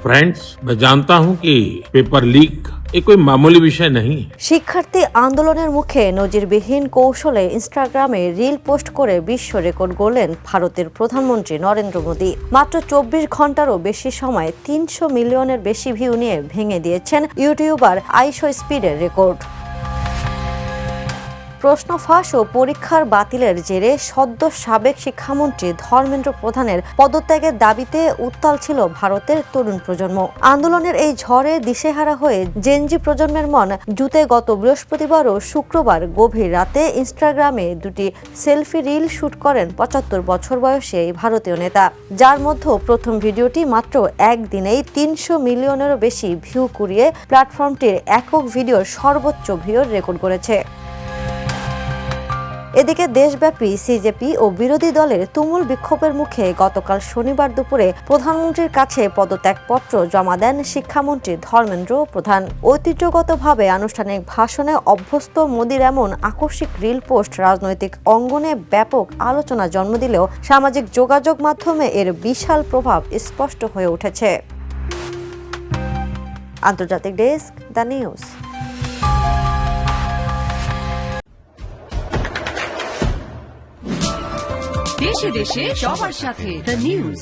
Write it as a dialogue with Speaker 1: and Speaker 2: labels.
Speaker 1: Friends, मैं जानता हूं कि पेपर लीक ये कोई मामूली विषय नहीं है।
Speaker 2: শিক্ষার্থী আন্দোলনের মুখে নজিরবিহীন কৌশলে ইনস্টাগ্রামে রিল পোস্ট করে বিশ্ব রেকর্ড গড়লেন ভারতের প্রধানমন্ত্রী নরেন্দ্র মোদী। মাত্র 24 ঘন্টারও বেশি সময় 300 মিলিয়নের বেশি ভিউ নিয়ে ভেঙে দিয়েছেন ইউটিউবার আইশো স্পিডের রেকর্ড। প্রশ্ন ফাঁস ও পরীক্ষার বাতিলের জেরে সদ্য সাবেক শিক্ষামন্ত্রী ধর্মেন্দ্র প্রধানের পদত্যাগের দাবিতে উত্তাল ছিল ভারতের তরুণ প্রজন্ম। আন্দোলনের এই ঝড়ে দিশেহারা হয়ে জেনজি প্রজন্মের মন জুতে গত বৃহস্পতিবার ও শুক্রবার গভীর রাতে ইনস্টাগ্রামে দুটি সেলফি রিল শুট করেন 75 বছর বয়সী এই ভারতীয় নেতা, যার মধ্যে প্রথম ভিডিওটি মাত্র একদিনেই 300 মিলিয়নেরও বেশি ভিউ কুড়িয়ে প্ল্যাটফর্মটির একক ভিডিওর সর্বোচ্চ ভিউর রেকর্ড করেছে। এদিকে দেশব্যাপী সিজেপি ও বিরোধী দলের তুমুল বিক্ষোভের মুখে গতকাল শনিবার দুপুরে প্রধানমন্ত্রীর কাছে পদত্যাগপত্র জমা দেন শিক্ষামন্ত্রী ধর্মেন্দ্র প্রধান। ঐতিহ্যগতভাবে আনুষ্ঠানিক ভাষণে অভ্যস্ত মোদির এমন আকস্মিক রিল পোস্ট রাজনৈতিক অঙ্গনে ব্যাপক আলোচনা জন্ম দিলেও সামাজিক যোগাযোগ মাধ্যমে এর বিশাল প্রভাব স্পষ্ট হয়ে উঠেছে। আন্তর্জাতিক ডেস্ক, দ্য নিউজ।
Speaker 3: দেশে দেশে সবার সাথে দ্য নিউজ।